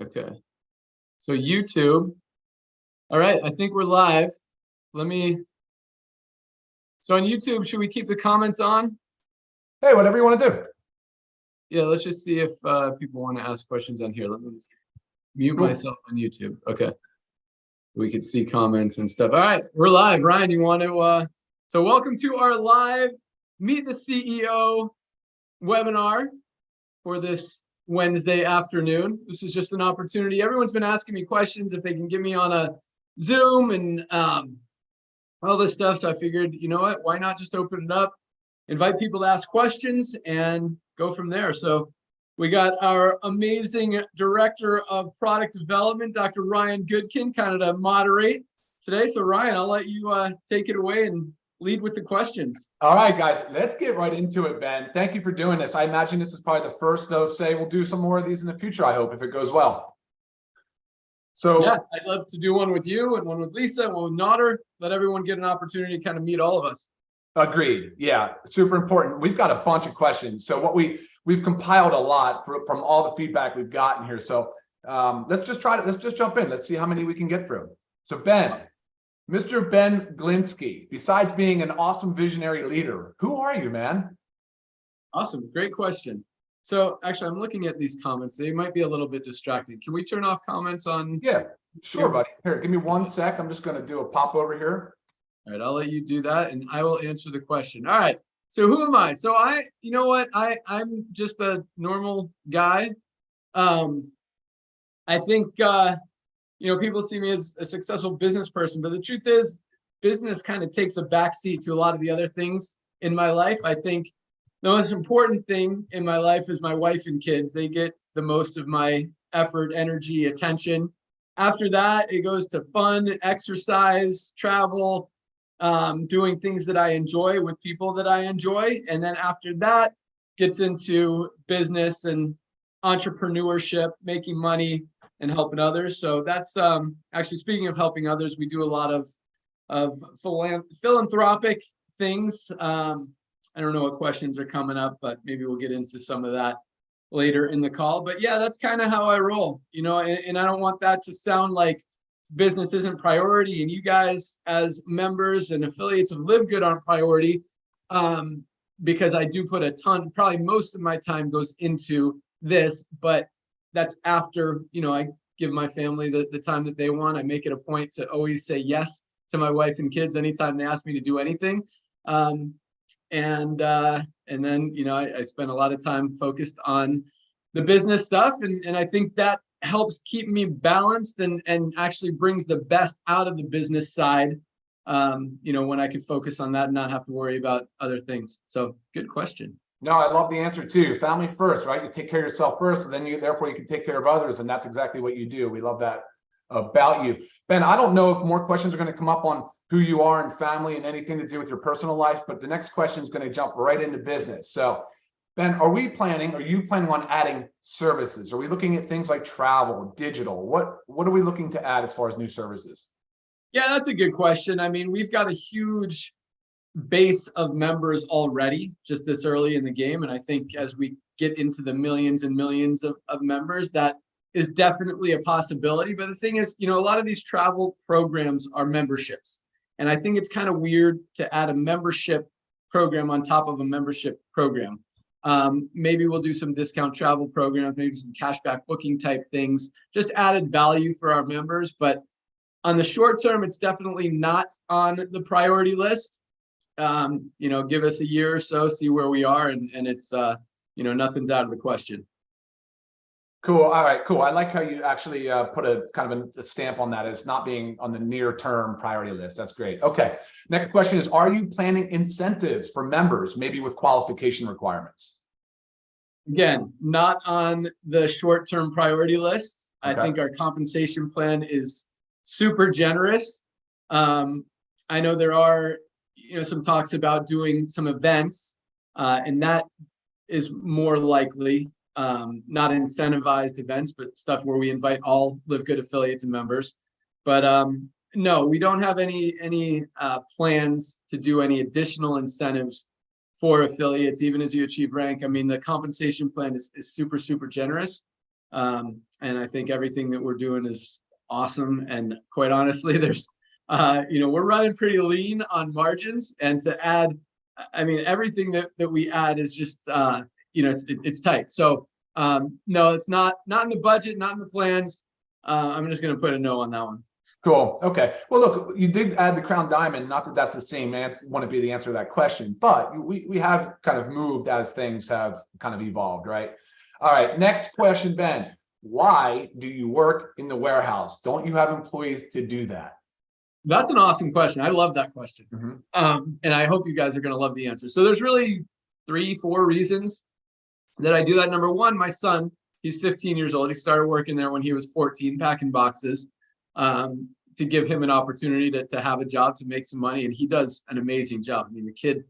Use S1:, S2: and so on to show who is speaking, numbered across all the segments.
S1: Okay. So YouTube. All right, I think we're live. So on YouTube, should we keep the comments on?
S2: Hey, whatever you want to do.
S1: Yeah, let's just see if people want to ask questions on here. Let me just mute myself on YouTube. Okay. We can see comments and stuff. All right, we're live. Ryan, you want to, so welcome to our live Meet the CEO webinar for this Wednesday afternoon. This is just an opportunity. Everyone's been asking me questions if they can get me on a Zoom and all this stuff. So I figured, you know what, why not just open it up, invite people to ask questions and go from there. So we got our amazing Director of Product Development, Dr. Ryan Goodkin, kind of to moderate today. So Ryan, I'll let you take it away and lead with the questions.
S2: All right, guys, let's get right into it, Ben. Thank you for doing this. I imagine this is probably the first of, say, we'll do some more of these in the future, I hope, if it goes well. So
S1: yeah, I'd love to do one with you and one with Lisa and one with Nodder. Let everyone get an opportunity to kind of meet all of us.
S2: Agreed. Yeah, super important. We've got a bunch of questions. So what we've compiled a lot from all the feedback we've gotten here. So let's just jump in. Let's see how many we can get through. So Ben, Mr. Ben Glinsky, besides being an awesome visionary leader, who are you, man?
S1: Awesome. Great question. So actually, I'm looking at these comments. They might be a little bit distracting. Can we turn off comments on?
S2: Yeah, sure, buddy. Here, give me 1 sec. I'm just going to do a pop over here.
S1: All right, I'll let you do that and I will answer the question. All right. So who am I? So you know what? I'm just a normal guy. I think, people see me as a successful business person, but the truth is business kind of takes a backseat to a lot of the other things in my life. I think the most important thing in my life is my wife and kids. They get the most of my effort, energy, attention. After that, it goes to fun, exercise, travel, doing things that I enjoy with people that I enjoy. And then after that, gets into business and entrepreneurship, making money and helping others. So that's actually, speaking of helping others, we do a lot of philanthropic things. I don't know what questions are coming up, but maybe we'll get into some of that later in the call. But yeah, that's kind of how I roll, and I don't want that to sound like business isn't priority and you guys as members and affiliates of Livegood aren't priority, because I do put a ton, probably most of my time goes into this, but that's after, I give my family the time that they want. I make it a point to always say yes to my wife and kids anytime they ask me to do anything. And then, I spend a lot of time focused on the business stuff. And I think that helps keep me balanced and actually brings the best out of the business side, when I can focus on that and not have to worry about other things. So good question.
S2: No, I love the answer too. Family first, right? You take care of yourself first, and then therefore you can take care of others. And that's exactly what you do. We love that about you. Ben, I don't know if more questions are going to come up on who you are and family and anything to do with your personal life, but the next question is going to jump right into business. So Ben, are you planning on adding services? Are we looking at things like travel, digital? What are we looking to add as far as new services?
S1: Yeah, that's a good question. I mean, we've got a huge base of members already just this early in the game. And I think as we get into the millions and millions of members, that is definitely a possibility. But the thing is, a lot of these travel programs are memberships. And I think it's kind of weird to add a membership program on top of a membership program. Maybe we'll do some discount travel programs, maybe some cashback booking type things, just added value for our members. But on the short term, it's definitely not on the priority list. Give us a year or so, see where we are, and it's nothing's out of the question.
S2: Cool. All right, cool. I like how you actually put a kind of a stamp on that as not being on the near term priority list. That's great. Okay. Next question is, are you planning incentives for members, maybe with qualification requirements?
S1: Again, not on the short term priority list. Okay. I think our compensation plan is super generous. I know there are some talks about doing some events, and that is more likely. Not incentivized events, but stuff where we invite all Livegood affiliates and members. But no, we don't have any plans to do any additional incentives for affiliates, even as you achieve rank. I mean, the compensation plan is super, super generous. And I think everything that we're doing is awesome. And quite honestly, there's, we're running pretty lean on margins, and to add, I mean, everything that we add is just, it's tight. So no, it's not in the budget, not in the plans. I'm just going to put a no on that one.
S2: Cool. Okay. Well, look, you did add the crown diamond. Not that that's the same answer, want to be the answer to that question, but we have kind of moved as things have kind of evolved, right? All right. Next question, Ben. Why do you work in the warehouse? Don't you have employees to do that?
S1: That's an awesome question. I love that question. And I hope you guys are going to love the answer. So there's really 3-4 reasons that I do that. Number one, my son, he's 15 years old. He started working there when he was 14, packing boxes, to give him an opportunity to have a job, to make some money. And he does an amazing job. I mean, the kid,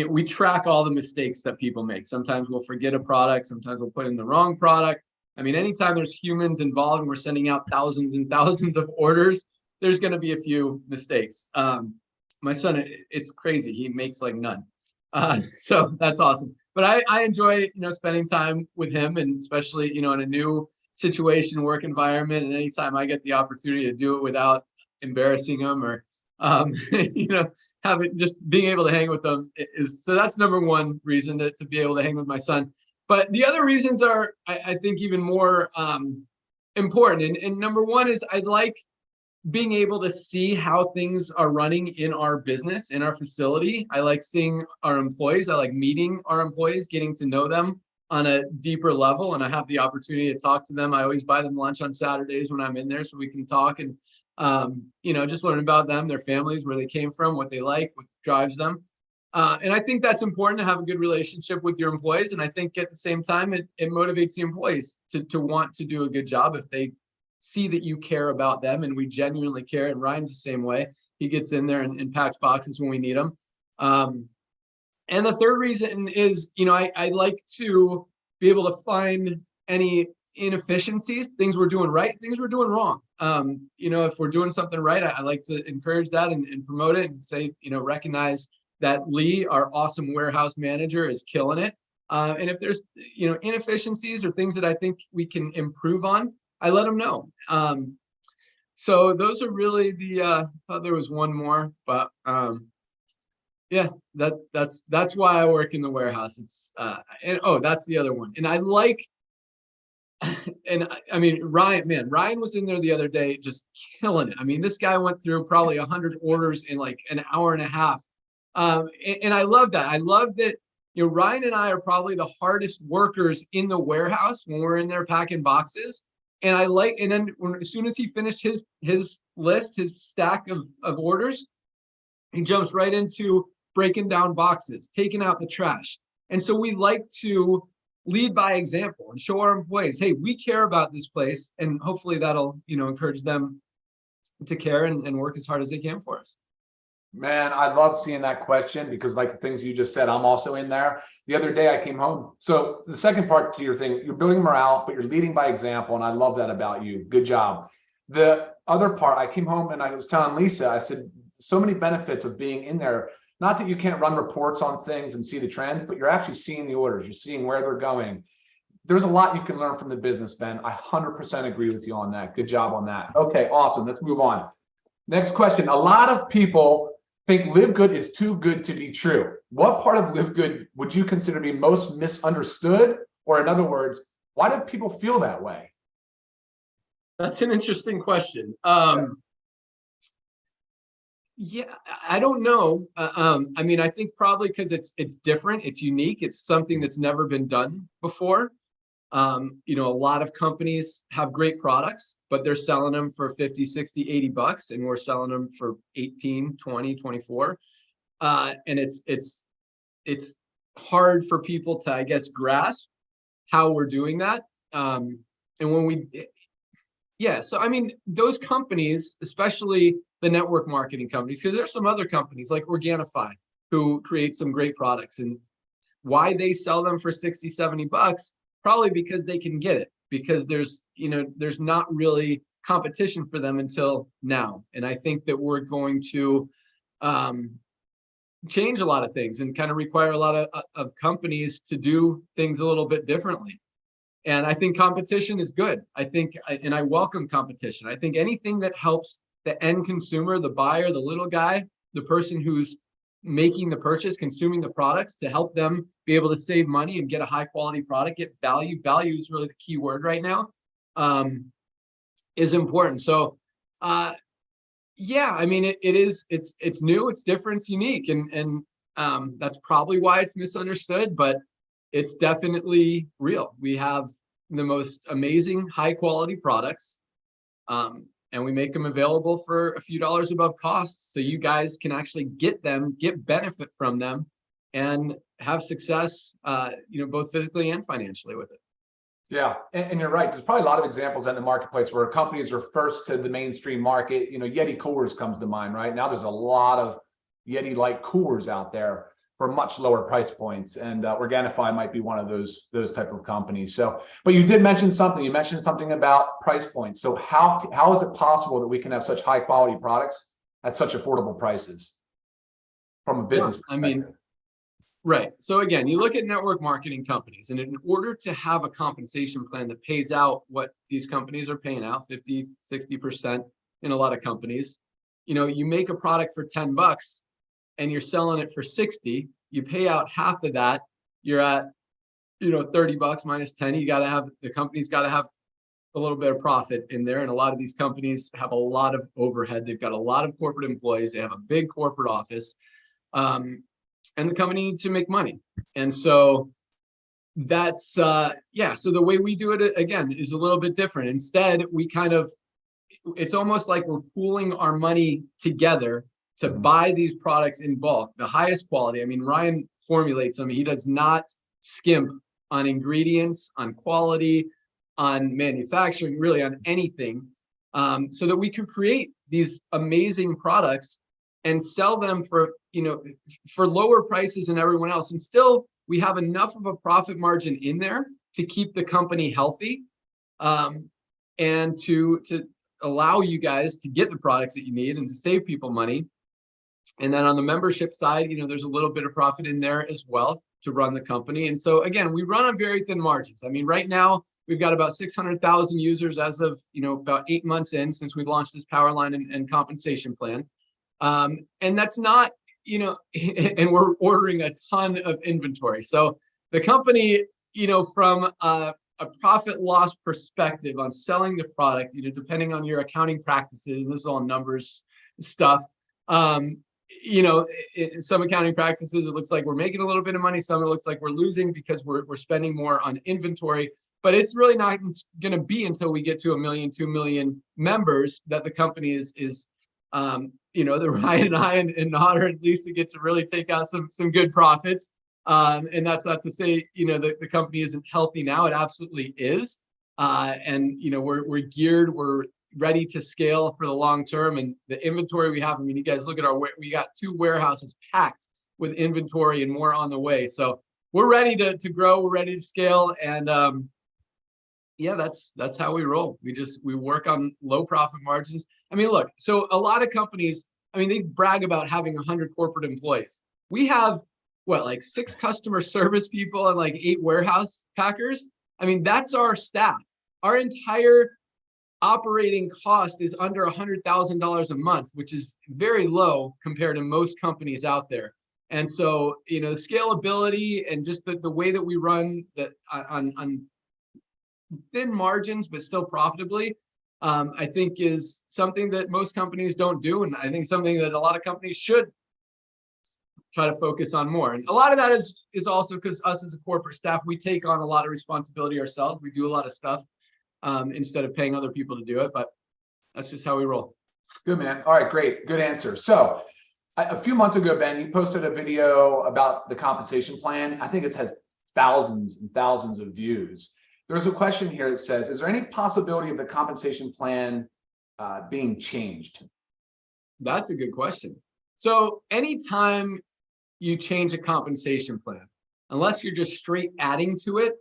S1: we track all the mistakes that people make. Sometimes we'll forget a product. Sometimes we'll put in the wrong product. I mean, anytime there's humans involved and we're sending out thousands and thousands of orders, there's going to be a few mistakes. My son, it's crazy. He makes like none. So that's awesome. But I enjoy, spending time with him, and especially, in a new situation, work environment. And anytime I get the opportunity to do it without embarrassing him, or, having, just being able to hang with them so that's number one reason to be able to hang with my son. But the other reasons are, I think, even more important. And number one is I like being able to see how things are running in our business, in our facility. I like seeing our employees. I like meeting our employees, getting to know them on a deeper level. And I have the opportunity to talk to them. I always buy them lunch on Saturdays when I'm in there, so we can talk and, just learn about them, their families, where they came from, what they like, what drives them. And I think that's important, to have a good relationship with your employees. And I think at the same time, it motivates the employees to want to do a good job if they see that you care about them. And we genuinely care. And Ryan's the same way. He gets in there and packs boxes when we need them. And the third reason is, I like to be able to find any inefficiencies, things we're doing right, things we're doing wrong. If we're doing something right, I like to encourage that and promote it, and say, recognize that Lee, our awesome warehouse manager, is killing it. And if there's, inefficiencies or things that I think we can improve on, I let them know. So those are really I thought there was one more, but yeah, that's why I work in the warehouse. It's that's the other one. And I like, and I mean, Ryan was in there the other day, just killing it. I mean, this guy went through probably 100 orders in like an hour and a half. And I love that. I love that, Ryan and I are probably the hardest workers in the warehouse when we're in there packing boxes. And then as soon as he finished his list, his stack of orders, he jumps right into breaking down boxes, taking out the trash. And so we like to lead by example and show our employees, hey, we care about this place. And hopefully that'll, encourage them to care and work as hard as they can for us.
S2: Man, I love seeing that question, because like the things you just said, I'm also in there. The other day I came home. So the second part to your thing, you're building morale, but you're leading by example. And I love that about you. Good job. The other part, I came home and I was telling Lisa, I said, so many benefits of being in there. Not that you can't run reports on things and see the trends, but you're actually seeing the orders. You're seeing where they're going. There's a lot you can learn from the business, Ben. I 100% agree with you on that. Good job on that. Okay, awesome. Let's move on. Next question. A lot of people think Livegood is too good to be true. What part of Livegood would you consider to be most misunderstood? Or in other words, why do people feel that way?
S1: That's an interesting question. Yeah, I don't know. I mean, I think probably because it's different, it's unique, it's something that's never been done before. A lot of companies have great products, but they're selling them for 50, 60, 80 bucks, and we're selling them for 18, 20, 24. And it's hard for people to, I guess, grasp how we're doing that. And when so I mean, those companies, especially the network marketing companies, because there's some other companies like Organifi who create some great products, and why they sell them for 60, 70 bucks, probably because they can get it, because there's not really competition for them until now. And I think that we're going to change a lot of things and kind of require a lot of companies to do things a little bit differently. And I think competition is good. And I welcome competition. I think anything that helps the end consumer, the buyer, the little guy, the person who's making the purchase, consuming the products, to help them be able to save money and get a high quality product, get value. Value is really the key word right now, is important. So, yeah, I mean, it's new, it's different, it's unique, and that's probably why it's misunderstood, but it's definitely real. We have the most amazing high quality products, and we make them available for a few dollars above cost, so you guys can actually get them, get benefit from them, and have success, both physically and financially with it.
S2: Yeah, and you're right. There's probably a lot of examples in the marketplace where companies are first to the mainstream market. Yeti coolers comes to mind, right? Now there's a lot of Yeti-like coolers out there for much lower price points, and Organifi might be one of those type of companies. So, but you did mention something. You mentioned something about price points. So how is it possible that we can have such high quality products at such affordable prices from a business perspective?
S1: I mean, right. So again, you look at network marketing companies, and in order to have a compensation plan that pays out what these companies are paying out, 50, 60% in a lot of companies, you make a product for $10 and you're selling it for 60, you pay out half of that, you're at, $30 minus 10, the company's got to have a little bit of profit in there. And a lot of these companies have a lot of overhead. They've got a lot of corporate employees. They have a big corporate office. And the company needs to make money. And so that's, so the way we do it, again, is a little bit different. Instead, it's almost like we're pooling our money together to buy these products in bulk, the highest quality. I mean, Ryan formulates them. He does not skimp on ingredients, on quality, on manufacturing, really on anything, so that we can create these amazing products and sell them for lower prices than everyone else. And still, we have enough of a profit margin in there to keep the company healthy, and to allow you guys to get the products that you need and to save people money. And then on the membership side, there's a little bit of profit in there as well to run the company. And so again, we run on very thin margins. I mean, right now we've got about 600,000 users as of, about 8 months in since we've launched this powerline and compensation plan. And that's not, and we're ordering a ton of inventory. So the company, from a profit loss perspective on selling the product, depending on your accounting practices, and this is all numbers stuff, in some accounting practices, it looks like we're making a little bit of money. Some it looks like we're losing because we're spending more on inventory. But it's really not going to be until we get to 1 million, 2 million members that the company is the Ryan and I and Otter at least to get to really take out some good profits. And that's not to say, the company isn't healthy now. It absolutely is. And, we're geared, we're ready to scale for the long term. And the inventory we have, I mean, you guys look at we got 2 warehouses packed with inventory and more on the way. So we're ready to grow. We're ready to scale. And that's how we roll. We work on low profit margins. I mean, look, so a lot of companies, they brag about having 100 corporate employees. We have like 6 customer service people and like 8 warehouse packers. I mean, that's our staff. Our entire operating cost is under $100,000 a month, which is very low compared to most companies out there. And so, the scalability and just the way that we run on thin margins, but still profitably, I think is something that most companies don't do. And I think something that a lot of companies should try to focus on more. And a lot of that is also because us as a corporate staff, we take on a lot of responsibility ourselves. We do a lot of stuff instead of paying other people to do it, but that's just how we roll.
S2: Good, man. All right, great. Good answer. So a few months ago, Ben, you posted a video about the compensation plan. I think it has thousands and thousands of views. There's a question here that says, is there any possibility of the compensation plan being changed?
S1: That's a good question. So anytime you change a compensation plan, unless you're just straight adding to it,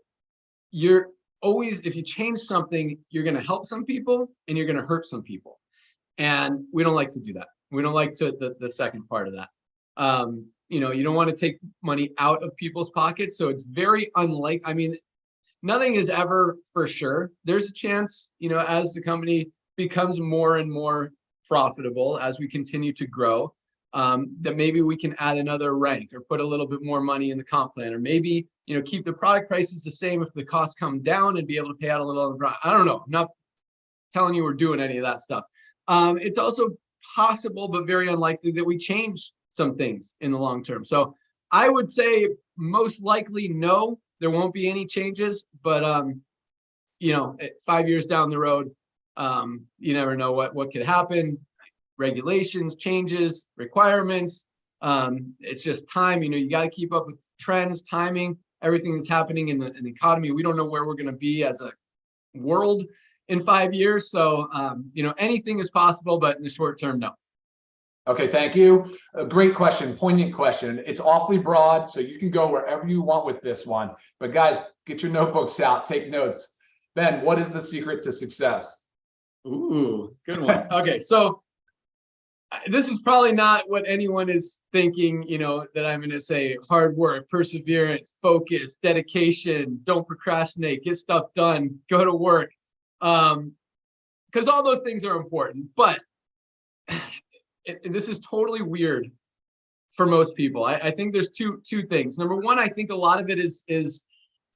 S1: you're always, if you change something, you're going to help some people and you're going to hurt some people. And we don't like to do that. We don't like the second part of that. You don't want to take money out of people's pockets. So it's very unlike, nothing is ever for sure. There's a chance, as the company becomes more and more profitable, as we continue to grow, that maybe we can add another rank or put a little bit more money in the comp plan, or maybe, keep the product prices the same if the costs come down and be able to pay out a little on the front. I don't know. I'm not telling you we're doing any of that stuff. It's also possible, but very unlikely, that we change some things in the long term. So I would say most likely, no, there won't be any changes, but 5 years down the road, you never know what could happen. Regulations, changes, requirements. It's just time. You got to keep up with trends, timing, everything that's happening in the economy. We don't know where we're going to be as a world in 5 years. So, anything is possible, but in the short term, no.
S2: Okay, thank you. A great question, poignant question. It's awfully broad, so you can go wherever you want with this one. But guys, get your notebooks out, take notes. Ben, what is the secret to success?
S1: Ooh, good one. Okay, so this is probably not what anyone is thinking, that I'm going to say: hard work, perseverance, focus, dedication, don't procrastinate, get stuff done, go to work. Because all those things are important, but this is totally weird for most people. I think there's two things. Number one, I think a lot of it is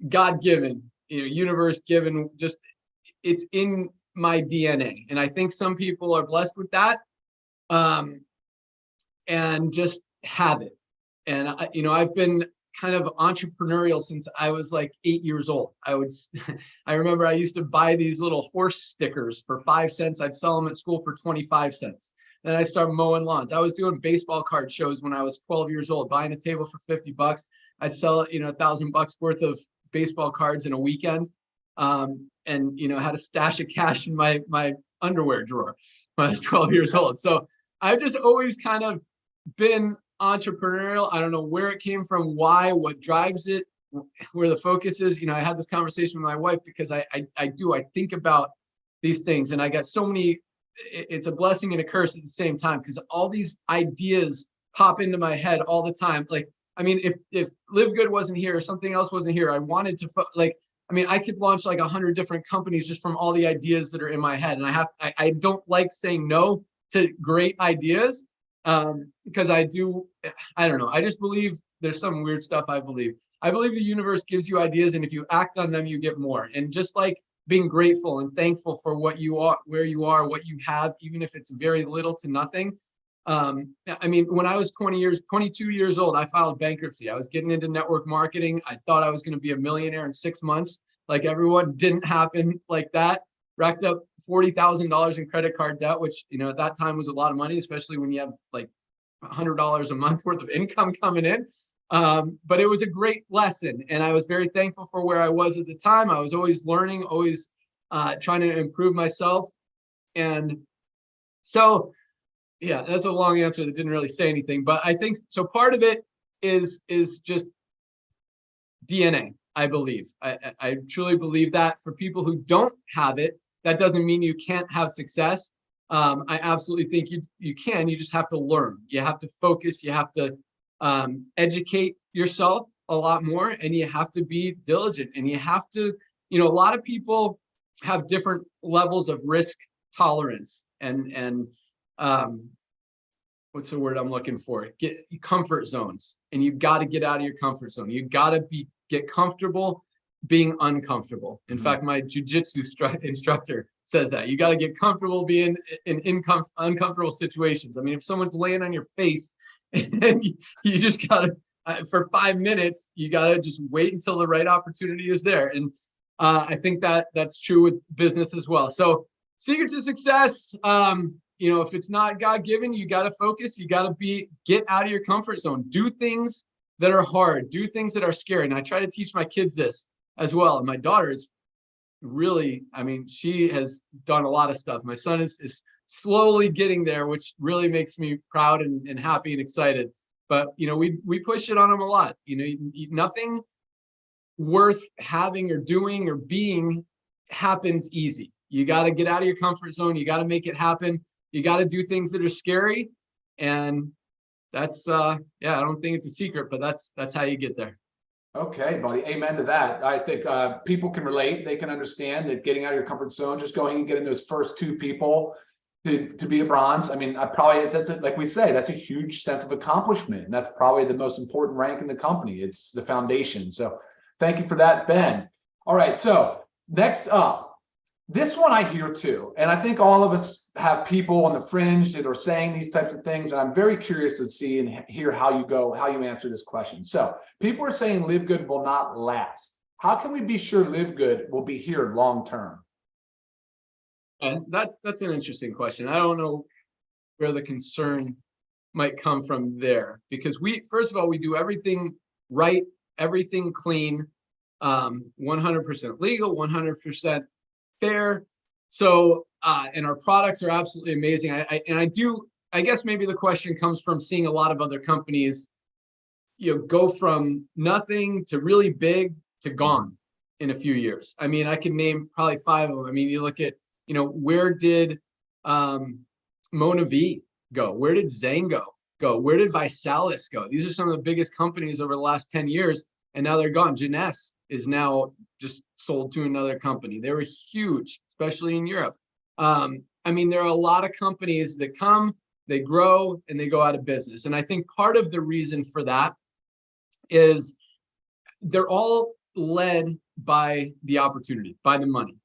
S1: God-given, universe given, just it's in my DNA. And I think some people are blessed with that, and just have it. And I've been kind of entrepreneurial since I was like 8 years old. I remember I used to buy these little horse stickers for 5 cents. I'd sell them at school for 25 cents. Then I started mowing lawns. I was doing baseball card shows when I was 12 years old, buying a table for $50. I'd sell it, $1,000 worth of baseball cards in a weekend. And had a stash of cash in my underwear drawer when I was 12 years old. So I've just always kind of been entrepreneurial. I don't know where it came from, why, what drives it, where the focus is. I had this conversation with my wife because I think about these things, and I got so many. It's a blessing and a curse at the same time, because all these ideas pop into my head all the time. Like, I mean, if Livegood wasn't here or something else wasn't here, I wanted to I could launch like 100 different companies just from all the ideas that are in my head. And I don't like saying no to great ideas, because I don't know. I just believe there's some weird stuff. I believe the universe gives you ideas, and if you act on them, you get more. And just like being grateful and thankful for what you are, where you are, what you have, even if it's very little to nothing. When I was 22 years old, I filed bankruptcy. I was getting into network marketing. I thought I was going to be a millionaire in 6 months. Like everyone, didn't happen like that. Racked up $40,000 in credit card debt, which, at that time was a lot of money, especially when you have like $100 a month worth of income coming in. But it was a great lesson, and I was very thankful for where I was at the time. I was always learning, always trying to improve myself. And so, yeah, that's a long answer that didn't really say anything, but I think so. Part of it is just DNA. I believe. I truly believe that. For people who don't have it, that doesn't mean you can't have success. I absolutely think you can. You just have to learn. You have to focus. You have to educate yourself a lot more, and you have to be diligent, and you have to, a lot of people have different levels of risk tolerance and what's the word I'm looking for? Get comfort zones, and you've got to get out of your comfort zone. You've got to get comfortable being uncomfortable. In fact, my jujitsu instructor says that you got to get comfortable being in uncomfortable situations. I mean, if someone's laying on your face and you just got to, for 5 minutes, you got to just wait until the right opportunity is there. And I think that's true with business as well. So secret to success, if it's not God-given, you got to focus. You got to get out of your comfort zone. Do things that are hard. Do things that are scary. And I try to teach my kids this as well. And my daughter is really, she has done a lot of stuff. My son is slowly getting there, which really makes me proud and happy and excited. But, we push it on them a lot. Nothing worth having or doing or being happens easy. You got to get out of your comfort zone. You got to make it happen. You got to do things that are scary. And that's, I don't think it's a secret, but that's how you get there.
S2: Okay, buddy. Amen to that. I think people can relate. They can understand that getting out of your comfort zone, just going and getting those first 2 people to be a bronze. I mean, like we say, that's a huge sense of accomplishment. And that's probably the most important rank in the company. It's the foundation. So thank you for that, Ben. All right. So next up, this one I hear too. And I think all of us have people on the fringe that are saying these types of things. And I'm very curious to see and hear how you answer this question. So people are saying Live Good will not last. How can we be sure Live Good will be here long term?
S1: That's an interesting question. I don't know where the concern might come from there, because first of all, we do everything right, everything clean, 100% legal, 100% fair. So, and our products are absolutely amazing. I guess maybe the question comes from seeing a lot of other companies, go from nothing to really big to gone in a few years. I mean, I can name probably 5 of them. I mean, you look at, where did Mona V go? Where did Zango go? Where did Visalis go? These are some of the biggest companies over the last 10 years, and now they're gone. Jeunesse is now just sold to another company. They were huge, especially in Europe. I mean, there are a lot of companies that come, they grow, and they go out of business. And I think part of the reason for that is they're all led by the opportunity, by the money.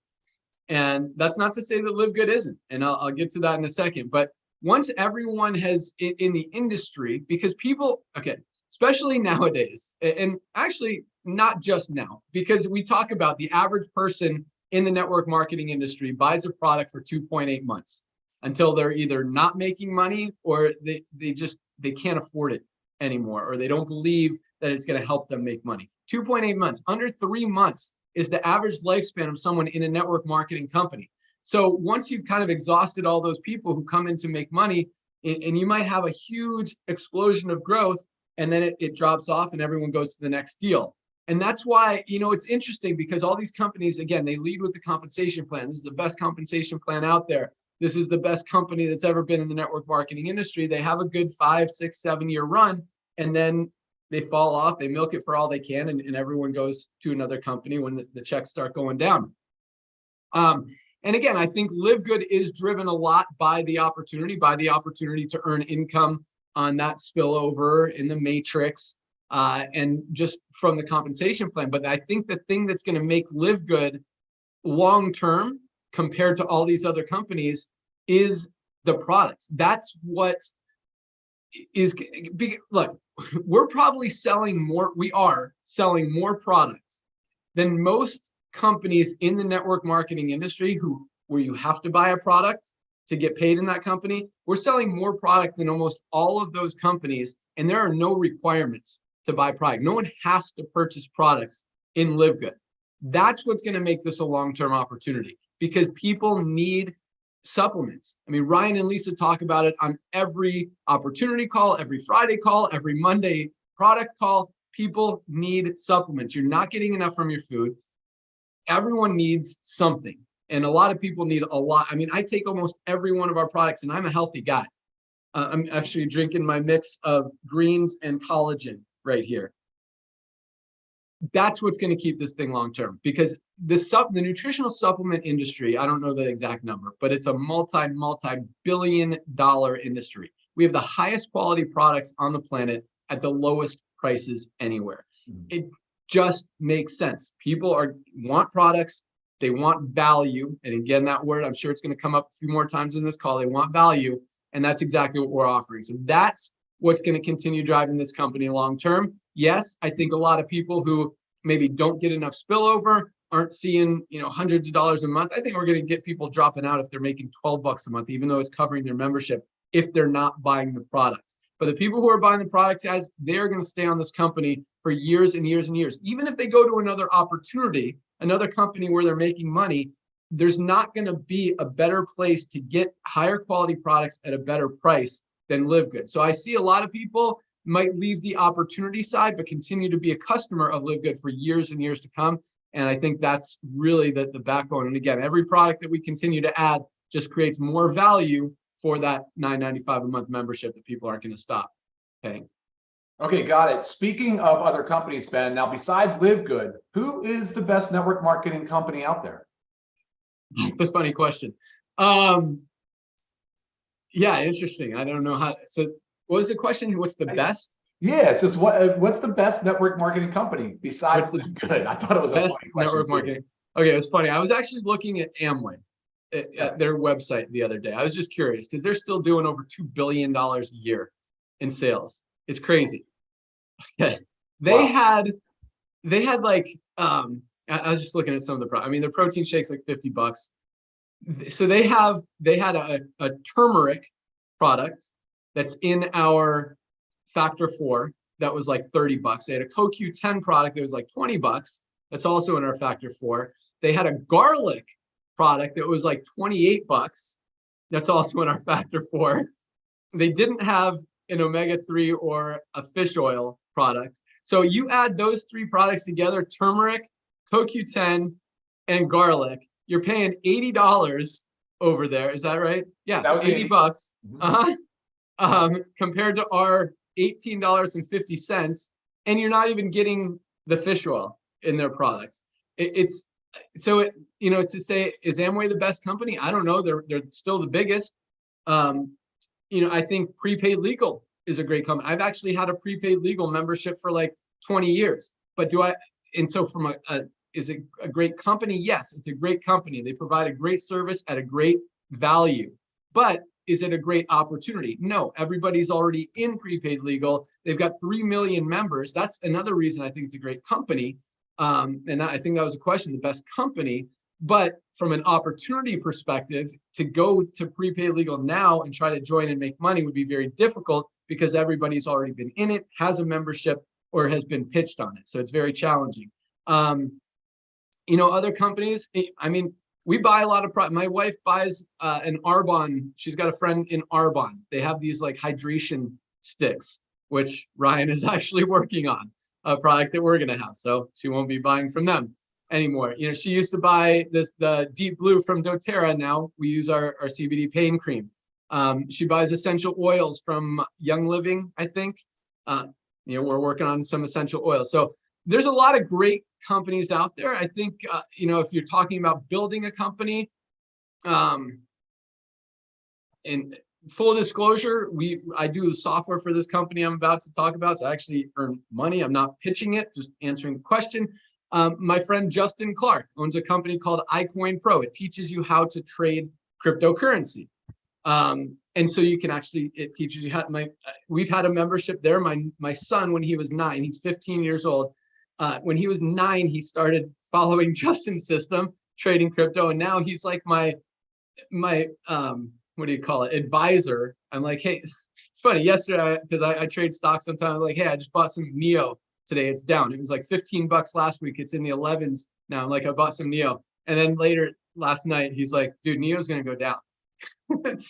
S1: And that's not to say that Live Good isn't, and I'll get to that in a second. But once everyone has in the industry, because people, okay, especially nowadays, and actually not just now, because we talk about the average person in the network marketing industry buys a product for 2.8 months until they're either not making money or they can't afford it anymore, or they don't believe that it's going to help them make money. 2.8 months, under 3 months is the average lifespan of someone in a network marketing company. So once you've kind of exhausted all those people who come in to make money, and you might have a huge explosion of growth, and then it drops off and everyone goes to the next deal. And that's why, it's interesting, because all these companies, again, they lead with the compensation plan. This is the best compensation plan out there. This is the best company that's ever been in the network marketing industry. They have a good 5, 6, 7-year run, and then they fall off, they milk it for all they can, and everyone goes to another company when the checks start going down. And again, I think Live Good is driven a lot by the opportunity to earn income on that spillover in the matrix, and just from the compensation plan. But I think the thing that's going to make Live Good long term compared to all these other companies is the products. That's what is, look, we are selling more products than most companies in the network marketing industry where you have to buy a product to get paid in that company. We're selling more product than almost all of those companies, and there are no requirements to buy product. No one has to purchase products in Live Good. That's what's going to make this a long-term opportunity, because people need supplements. I mean, Ryan and Lisa talk about it on every opportunity call, every Friday call, every Monday product call. People need supplements. You're not getting enough from your food. Everyone needs something. And a lot of people need a lot. I mean, I take almost every one of our products, and I'm a healthy guy. I'm actually drinking my mix of greens and collagen right here. That's what's going to keep this thing long term, because the nutritional supplement industry, I don't know the exact number, but it's a multi-billion-dollar industry. We have the highest quality products on the planet at the lowest prices anywhere. It just makes sense. People want products, they want value, and again, that word, I'm sure it's going to come up a few more times in this call. They want value, and that's exactly what we're offering. So that's what's going to continue driving this company long term. Yes, I think a lot of people who maybe don't get enough spillover aren't seeing, hundreds of dollars a month. I think we're going to get people dropping out if they're making $12 a month, even though it's covering their membership, if they're not buying the products. But the people who are buying the products, guys, they're going to stay on this company for years and years and years. Even if they go to another opportunity, another company where they're making money, there's not going to be a better place to get higher quality products at a better price than Live Good. So I see a lot of people might leave the opportunity side, but continue to be a customer of Live Good for years and years to come. And I think that's really the backbone. And again, every product that we continue to add just creates more value for that $9.95 a month membership that people aren't going to stop paying.
S2: Okay, got it. Speaking of other companies, Ben, now besides Livegood, who is the best network marketing company out there?
S1: It's a funny question. Um, yeah, interesting. I don't know how. So, what was the question? What's the best?
S2: Yeah, it's just what's the best network marketing company besides
S1: What's the
S2: Livegood? I thought it was a
S1: best
S2: funny question
S1: network
S2: too.
S1: marketing? Okay, it was funny. I was actually looking at Amway
S2: Yeah.
S1: at their website the other day. I was just curious because they're still doing over $2 billion a year in sales. It's crazy. Okay. They
S2: Wow.
S1: had like I was just looking at some of the I mean, their protein shakes like $50. So they had a turmeric product that's in our factor 4 that was like $30. They had a CoQ10 product that was like $20. That's also in our factor 4. They had a garlic product that was like $28. That's also in our factor 4. They didn't have an omega-3 or a fish oil product. So you add those 3 products together, turmeric, CoQ10, and garlic, you're paying $80 over there. Is that right? Yeah,
S2: That was
S1: 80
S2: 80.
S1: bucks.
S2: Mhm.
S1: Compared to our $18.50, and you're not even getting the fish oil in their products. It's so to say, is Amway the best company? I don't know. They're still the biggest. I think prepaid legal is a great company. I've actually had a prepaid legal membership for like 20 years. But so from is it a great company? Yes, it's a great company. They provide a great service at a great value. But is it a great opportunity? No, everybody's already in prepaid legal. They've got 3 million members. That's another reason I think it's a great company. And I think that was a question, the best company. But from an opportunity perspective, to go to prepaid legal now and try to join and make money would be very difficult because everybody's already been in it, has a membership, or has been pitched on it. So it's very challenging. Other companies, I mean, we buy a lot of product. My wife buys an Arbonne. She's got a friend in Arbonne. They have these like hydration sticks, which Ryan is actually working on, a product that we're going to have. So she won't be buying from them anymore. She used to buy the Deep Blue from doTERRA. Now we use our CBD pain cream. She buys essential oils from Young Living, I think. We're working on some essential oils. So there's a lot of great companies out there. I think, if you're talking about building a company, in full disclosure, I do software for this company I'm about to talk about. So I actually earn money. I'm not pitching it, just answering the question. My friend Justin Clark owns a company called iCoin Pro. It teaches you how to trade cryptocurrency. And so you can it teaches you we've had a membership there. My son, when he was 9, he's 15 years old. When he was 9, he started following Justin's system, trading crypto. And now he's like my what do you call it? Advisor. I'm like, hey, it's funny. Yesterday, because I trade stocks sometimes, I'm like, hey, I just bought some NEO today. It's down. It was like $15 last week. It's in the 11s now. I'm like, I bought some NEO. And then later last night, he's like, dude, NEO's going to go down.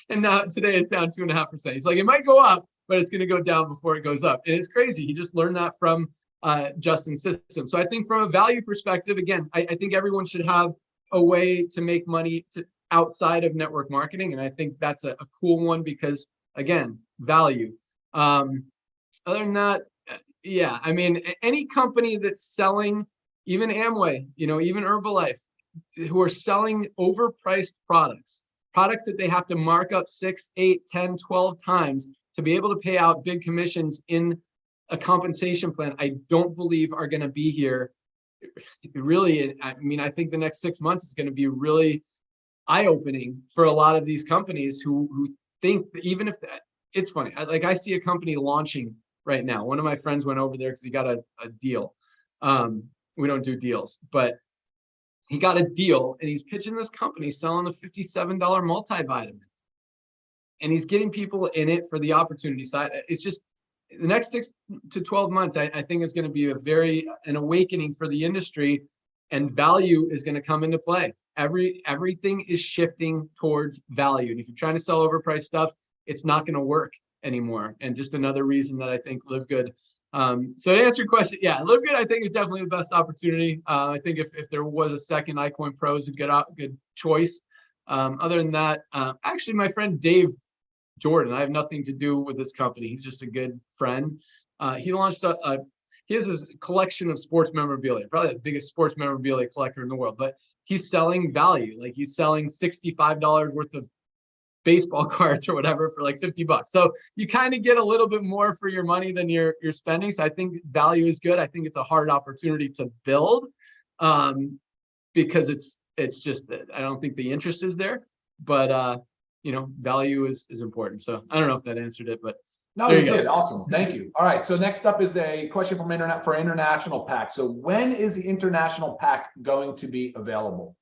S1: And now today it's down 2.5%. He's like, it might go up, but it's going to go down before it goes up. And it's crazy. He just learned that from Justin's system. So I think from a value perspective, again, I think everyone should have a way to make money outside of network marketing. And I think that's a cool one because, again, value. Other than that, yeah, I mean, any company that's selling, even Amway, even Herbalife, who are selling overpriced products that they have to mark up 6, 8, 10, 12 times to be able to pay out big commissions in a compensation plan, I don't believe are going to be here. Really, I mean, I think the next 6 months is going to be really eye-opening for a lot of these companies who think that even if it's funny, I see a company launching right now. One of my friends went over there because he got a deal. We don't do deals, but he got a deal and he's pitching this company selling a $57 multivitamin. And he's getting people in it for the opportunity side. It's just the next 6 to 12 months, I think is going to be an awakening for the industry, and value is going to come into play. Everything is shifting towards value. And if you're trying to sell overpriced stuff, it's not going to work anymore. And just another reason that I think Livegood. So to answer your question, yeah, Livegood I think is definitely the best opportunity. I think if there was a second, iCoin Pro is a good choice. Other than that, actually my friend Dave Jordan, I have nothing to do with this company. He's just a good friend. He launched he has this collection of sports memorabilia, probably the biggest sports memorabilia collector in the world, but he's selling value. Like he's selling $65 worth of baseball cards or whatever for like 50 bucks. So you kind of get a little bit more for your money than you're spending. So I think value is good. I think it's a hard opportunity to build because it's just that I don't think the interest is there, but value is important. So I don't know if that answered it, but
S2: no, you did. Awesome. Thank you. All right. So next up is a question from international pack. So when is the international pack going to be available?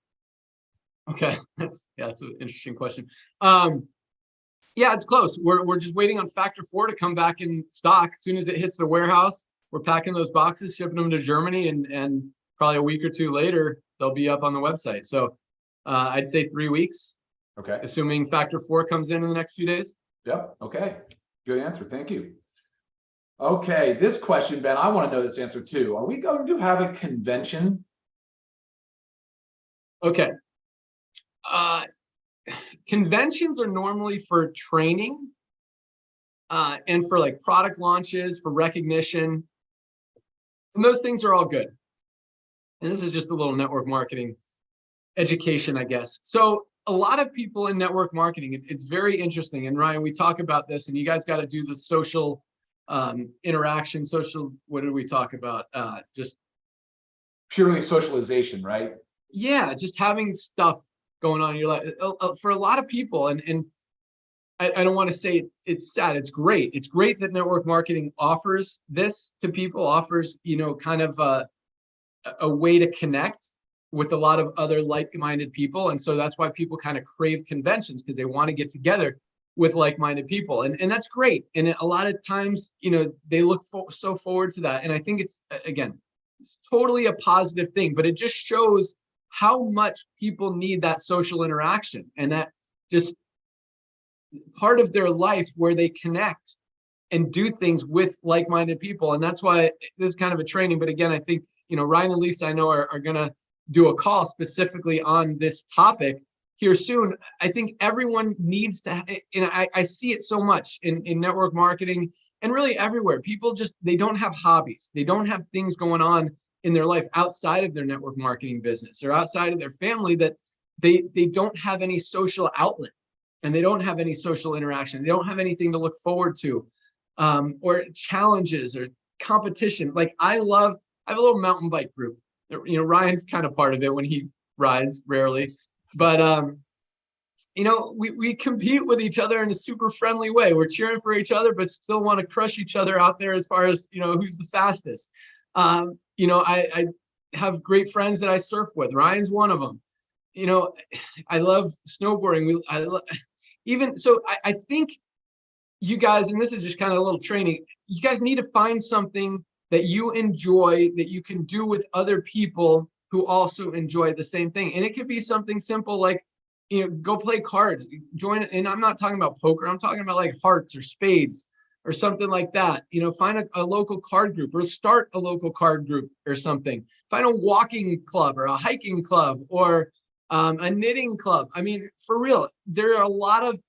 S1: Okay, that's an interesting question. Yeah, it's close. We're just waiting on Factor 4 to come back in stock. As soon as it hits the warehouse, we're packing those boxes, shipping them to Germany, and probably a week or two later, they'll be up on the website. So I'd say 3 weeks.
S2: Okay.
S1: Assuming Factor 4 comes in the next few days.
S2: Yep. Okay. Good answer. Thank you. Okay. This question, Ben, I want to know this answer too. Are we going to have a convention?
S1: Okay. Conventions are normally for training and for like product launches, for recognition. And those things are all good. And this is just a little network marketing education, I guess. So a lot of people in network marketing, it's very interesting. And Ryan, we talk about this, and you guys got to do the social interaction, what did we talk about? Just
S2: purely socialization, right?
S1: Yeah, just having stuff going on in your life for a lot of people. And I don't want to say it's sad. It's great. It's great that network marketing offers this to people, offers, kind of a way to connect with a lot of other like-minded people. And so that's why people kind of crave conventions, because they want to get together with like-minded people. And that's great. And a lot of times, they look so forward to that. And I think it's, again, totally a positive thing, but it just shows how much people need that social interaction, and that just part of their life where they connect and do things with like-minded people. And that's why this is kind of a training. But again, I think, Ryan and Lisa, I know are going to do a call specifically on this topic here soon. I think everyone needs to, and I see it so much in network marketing and really everywhere. People they don't have hobbies. They don't have things going on in their life outside of their network marketing business or outside of their family, that they don't have any social outlet, and they don't have any social interaction. They don't have anything to look forward to, or challenges or competition. Like I have a little mountain bike group. Ryan's kind of part of it when he rides, rarely, but we compete with each other in a super friendly way. We're cheering for each other, but still want to crush each other out there as far as, who's the fastest. I have great friends that I surf with. Ryan's one of them. I love snowboarding. I think you guys, and this is just kind of a little training, you guys need to find something that you enjoy, that you can do with other people who also enjoy the same thing. And it could be something simple like, go play cards, join. And I'm not talking about poker. I'm talking about like hearts or spades or something like that. Find a local card group, or start a local card group or something. Find a walking club or a hiking club or a knitting club. I mean, for real, there are a lot of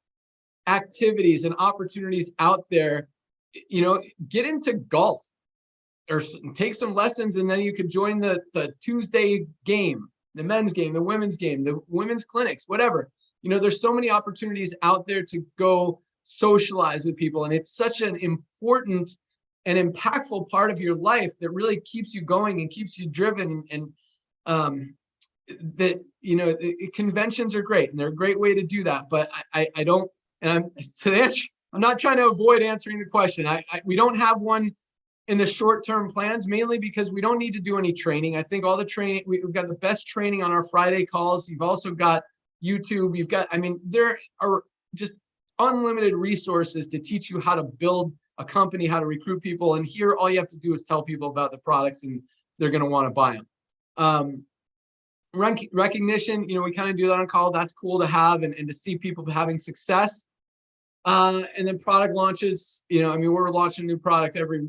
S1: activities and opportunities out there. Get into golf or take some lessons, and then you could join the Tuesday game, the men's game, the women's game, the women's clinics, whatever. There's so many opportunities out there to go socialize with people. And it's such an important and impactful part of your life that really keeps you going and keeps you driven. And conventions are great, and they're a great way to do that. But I don't, and I'm not trying to avoid answering the question. We don't have one in the short-term plans, mainly because we don't need to do any training. I think all the training, we've got the best training on our Friday calls. You've also got YouTube. There are just unlimited resources to teach you how to build a company, how to recruit people. And here, all you have to do is tell people about the products, and they're going to want to buy them. Recognition, we kind of do that on call. That's cool to have, and to see people having success. And then product launches, we're launching a new product every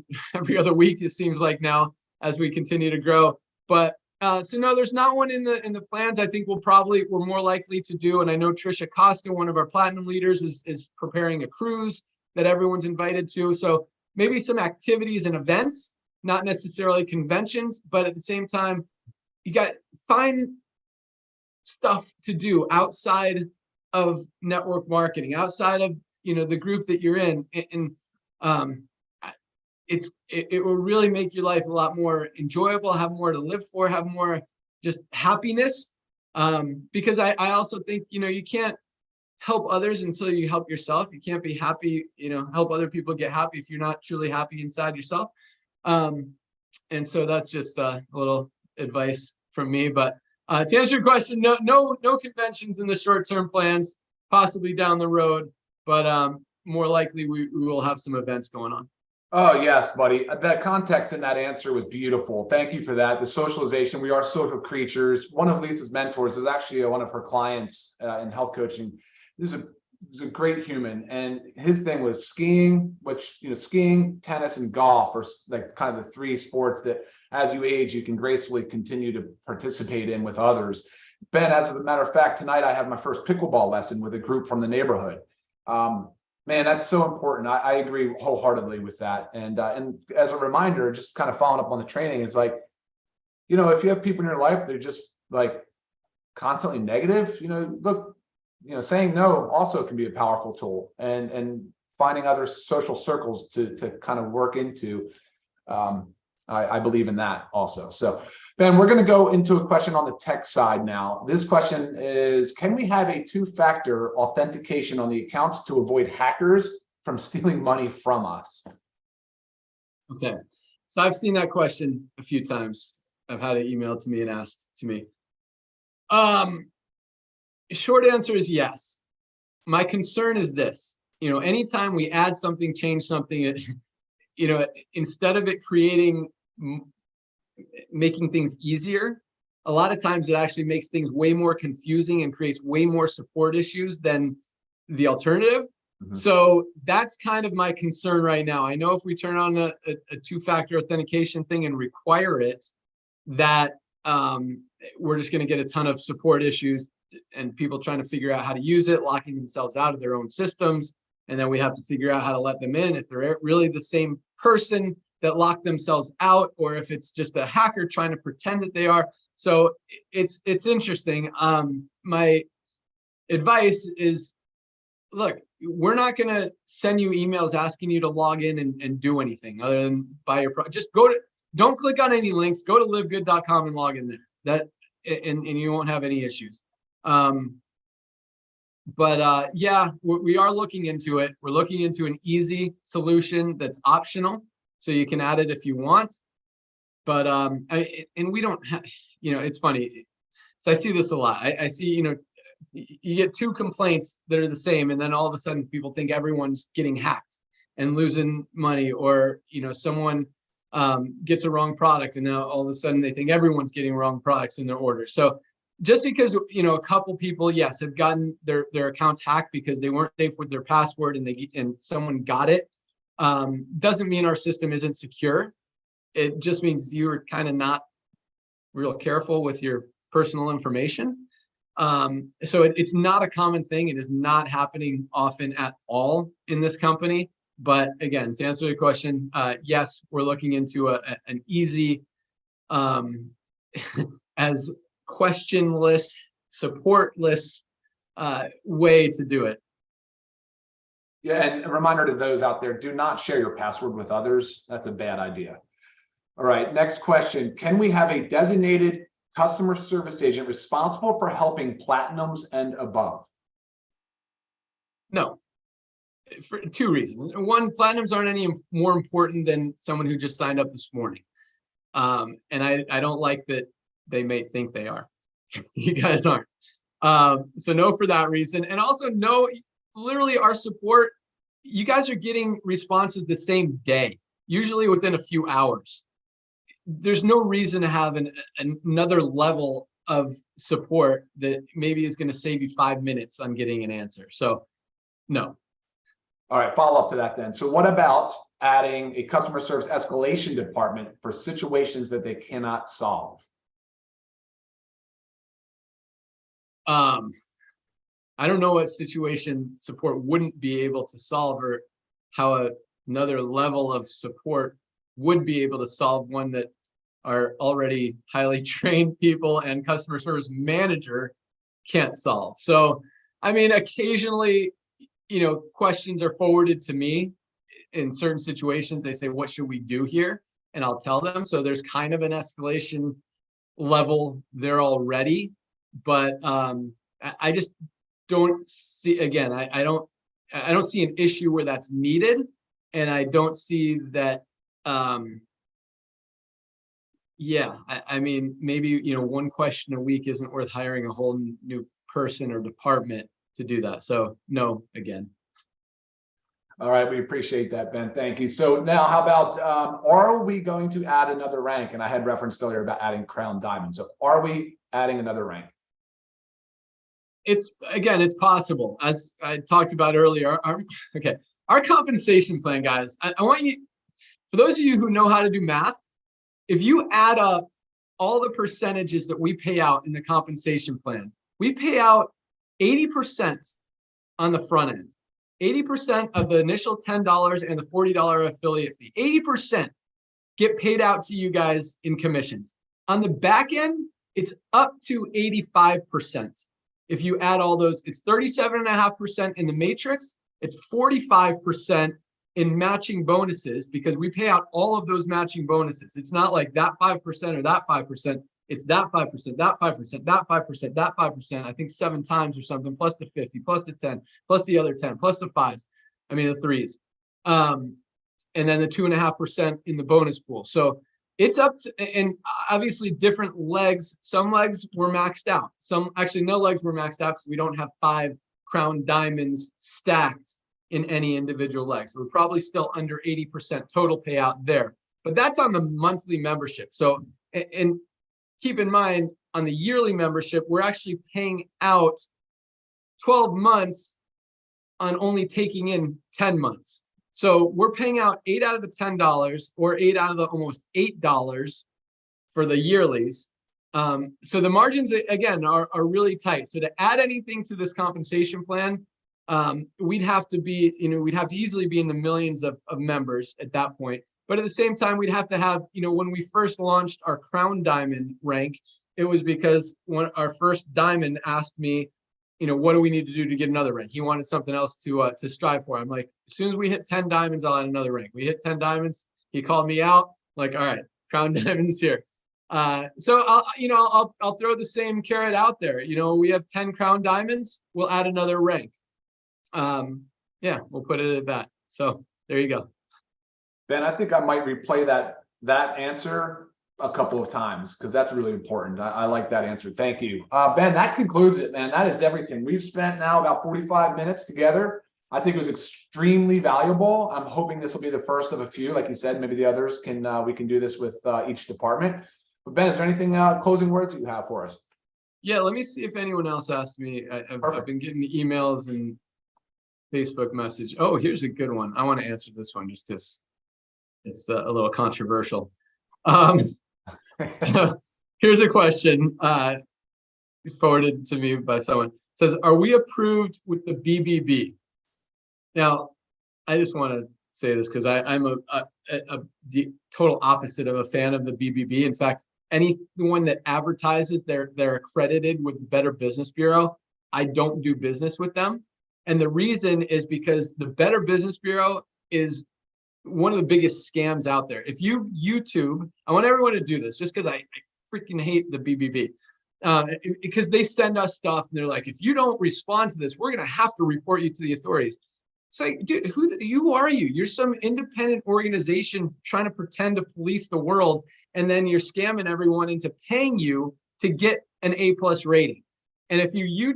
S1: other week, it seems like now, as we continue to grow. But so no, there's not one in the plans. I think we're more likely to do, and I know Trisha Costa, one of our platinum leaders, is preparing a cruise that everyone's invited to. So maybe some activities and events, not necessarily conventions, but at the same time, you got find stuff to do outside of network marketing, outside of, the group that you're in. And it will really make your life a lot more enjoyable, have more to live for, have more just happiness. Because I also think, you can't help others until you help yourself. You can't be happy, help other people get happy if you're not truly happy inside yourself. And so that's just a little advice from me. But to answer your question, no conventions in the short-term plans, possibly down the road, but more likely we will have some events going on.
S2: Oh, yes, buddy. The context in that answer was beautiful. Thank you for that. The socialization, we are social creatures. One of Lisa's mentors is actually one of her clients in health coaching. This is a great human. And his thing was skiing, which, skiing, tennis, and golf are like kind of the three sports that as you age, you can gracefully continue to participate in with others. Ben, as a matter of fact, tonight I have my first pickleball lesson with a group from the neighborhood. Man, that's so important. I agree wholeheartedly with that. And as a reminder, just kind of following up on the training, it's like, if you have people in your life, they're just like constantly negative, look, saying no also can be a powerful tool, and finding other social circles to kind of work into. I believe in that also. So, Ben, we're going to go into a question on the tech side now. This question is, can we have a two-factor authentication on the accounts to avoid hackers from stealing money from us?
S1: Okay. So I've seen that question a few times. I've had it emailed to me and asked to me. Short answer is yes. My concern is this, anytime we add something, change something, instead of it making things easier, a lot of times it actually makes things way more confusing and creates way more support issues than the alternative. Mm-hmm. So that's kind of my concern right now. I know if we turn on a two-factor authentication thing and require it, that we're just going to get a ton of support issues and people trying to figure out how to use it, locking themselves out of their own systems. And then we have to figure out how to let them in if they're really the same person that locked themselves out, or if it's just a hacker trying to pretend that they are. So it's interesting. My advice is, look, we're not going to send you emails asking you to log in and do anything other than buy your product. Just don't click on any links, go to livegood.com and log in there. And you won't have any issues. But yeah, we are looking into it. We're looking into an easy solution that's optional, so you can add it if you want. But and we don't have, it's funny. So I see this a lot. I see, you get two complaints that are the same, and then all of a sudden people think everyone's getting hacked and losing money, or someone gets a wrong product, and now all of a sudden they think everyone's getting wrong products in their orders. So just because a couple people, yes, have gotten their accounts hacked because they weren't safe with their password and someone got it, doesn't mean our system isn't secure. It just means you were kind of not real careful with your personal information. So it's not a common thing. It is not happening often at all in this company. But again, to answer your question, yes, we're looking into an easy, as questionless, supportless way to do it.
S2: Yeah, and a reminder to those out there, do not share your password with others. That's a bad idea. All right, next question. Can we have a designated customer service agent responsible for helping platinums and above?
S1: No, for two reasons. One, platinums aren't any more important than someone who just signed up this morning. And I don't like that they may think they are. You guys aren't. So no for that reason. And also no, literally our support, you guys are getting responses the same day, usually within a few hours. There's no reason to have another level of support that maybe is going to save you 5 minutes on getting an answer. So no.
S2: All right, follow up to that then. So what about adding a customer service escalation department for situations that they cannot solve?
S1: I don't know what situation support wouldn't be able to solve, or how a another level of support would be able to solve one that our already highly trained people and customer service manager can't solve. So, I mean, occasionally, questions are forwarded to me in certain situations. They say, what should we do here? And I'll tell them. So there's kind of an escalation level there already. But I just don't see, again, I don't see an issue where that's needed. And I don't see that, I mean, maybe, one question a week isn't worth hiring a whole new person or department to do that. So no, again.
S2: All right, we appreciate that, Ben. Thank you. So now how about, are we going to add another rank? And I had referenced earlier about adding crown diamond. So are we adding another rank?
S1: It's possible. As I talked about earlier, our compensation plan, guys, I want you, for those of you who know how to do math, if you add up all the percentages that we pay out in the compensation plan, we pay out 80% on the front end, 80% of the initial $10 and the $40 affiliate fee, 80% get paid out to you guys in commissions. On the back end, it's up to 85%. If you add all those, it's 37.5% in the matrix. It's 45% in matching bonuses, because we pay out all of those matching bonuses. It's not like that 5% or that 5%. It's that 5%, that 5%, that 5%, that 5%, I think 7 times or something, plus the 50, plus the 10, plus the other 10, plus the 5s. I mean, the 3s. And then the 2.5% in the bonus pool. So it's up to, and obviously different legs. Some legs were maxed out. Some, actually no legs were maxed out because we don't have 5 crown diamonds stacked in any individual leg. So we're probably still under 80% total payout there. But that's on the monthly membership. So, and keep in mind, on the yearly membership, we're actually paying out 12 months on only taking in 10 months. So we're paying out 8 out of the $10 or 8 out of the almost $8 for the yearlies. So the margins, again, are really tight. So to add anything to this compensation plan, we'd have to be, we'd have to easily be in the millions of members at that point. But at the same time, we'd have to have, when we first launched our crown diamond rank, it was because when our first diamond asked me, what do we need to do to get another rank? He wanted something else to strive for. I'm like, as soon as we hit 10 diamonds, I'll add another rank. We hit 10 diamonds. He called me out, like, all right, crown diamonds here. So I'll throw the same carrot out there. We have 10 crown diamonds. We'll add another rank. Yeah, we'll put it at that. So there you go.
S2: Ben, I think I might replay that answer a couple of times, because that's really important. I like that answer. Thank you. Ben, that concludes it, man. That is everything. We've spent now about 45 minutes together. I think it was extremely valuable. I'm hoping this will be the first of a few. Like you said, maybe the others we can do this with each department. But Ben, is there anything closing words that you have for us?
S1: Yeah, let me see if anyone else asked me. I've been getting the emails and Facebook message. Oh, here's a good one. I want to answer this one just because it's a little controversial. So here's a question forwarded to me by someone. It says, are we approved with the BBB? Now, I just want to say this because I'm the total opposite of a fan of the BBB. In fact, anyone that advertises they're accredited with the Better Business Bureau, I don't do business with them. And the reason is because the Better Business Bureau is one of the biggest scams out there. If you YouTube, I want everyone to do this just because I freaking hate the BBB. Because they send us stuff and they're like, if you don't respond to this, we're going to have to report you to the authorities. It's like, dude, who are you? You're some independent organization trying to pretend to police the world, and then you're scamming everyone into paying you to get an A+ rating. And if you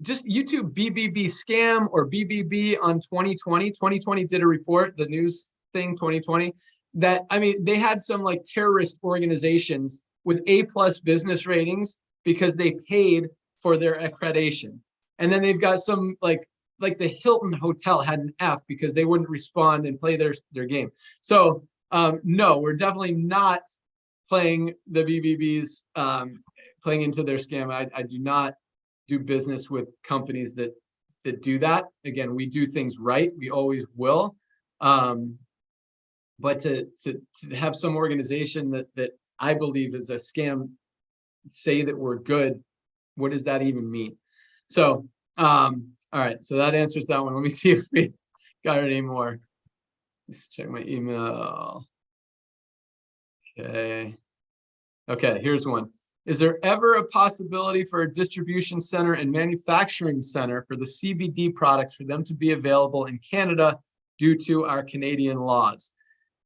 S1: just YouTube BBB scam or BBB on 2020. 2020 did a report, the news thing 2020, that, I mean, they had some like terrorist organizations with A+ business ratings because they paid for their accreditation. And then they've got some like the Hilton Hotel had an F because they wouldn't respond and play their game. So no, we're definitely not playing the BBBs, playing into their scam. I do not do business with companies that do that. Again, we do things right. We always will. But to have some organization that I believe is a scam say that we're good, what does that even mean? So, all right, so that answers that one. Let me see if we got any more. Let's check my email. Okay. Okay, here's one. Is there ever a possibility for a distribution center and manufacturing center for the CBD products for them to be available in Canada due to our Canadian laws?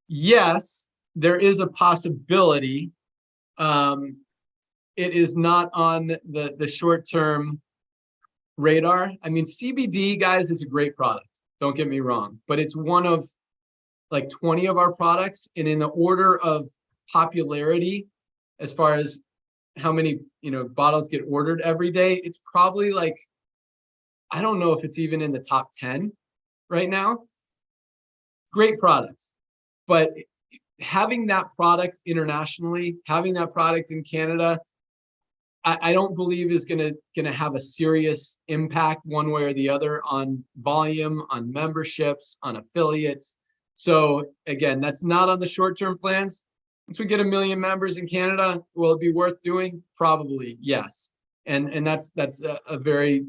S1: Yes, there is a possibility. It is not on the short-term radar. I mean, CBD, guys, is a great product. Don't get me wrong, but it's one of like 20 of our products, and in the order of popularity, as far as how many bottles get ordered every day, it's probably like, I don't know if it's even in the top 10 right now. Great products, but having that product internationally, having that product in Canada, I don't believe is gonna have a serious impact one way or the other on volume, on memberships, on affiliates. So again, that's not on the short-term plans. Once we get 1 million members in Canada, will it be worth doing? Probably, yes. And that's a very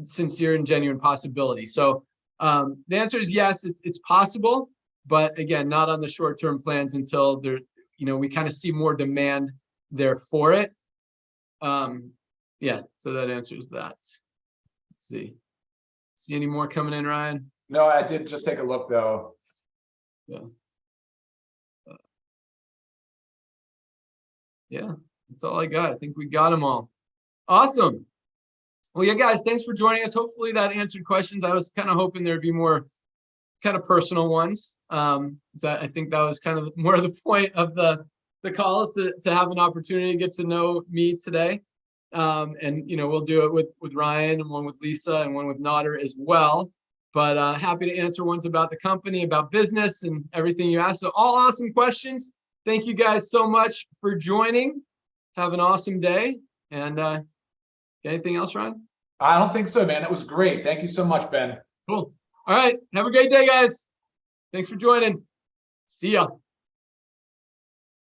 S1: sincere and genuine possibility. So the answer is yes, it's possible, but again, not on the short-term plans until there, we kind of see more demand there for it. Yeah, so that answers that. Let's see any more coming in, Ryan?
S2: No, I did just take a look though.
S1: Yeah. Yeah, that's all I got. I think we got them all. Awesome. Well, yeah, guys, thanks for joining us. Hopefully that answered questions. I was kind of hoping there'd be more kind of personal ones. I think that was kind of more of the point of the call, is to have an opportunity to get to know me today. And we'll do it with Ryan, and one with Lisa, and one with Nodder as well. But happy to answer ones about the company, about business, and everything you asked. So all awesome questions. Thank you guys so much for joining. Have an awesome day. And anything else, Ryan?
S2: I don't think so, man. That was great. Thank you so much, Ben.
S1: Cool. All right. Have a great day, guys. Thanks for joining. See ya.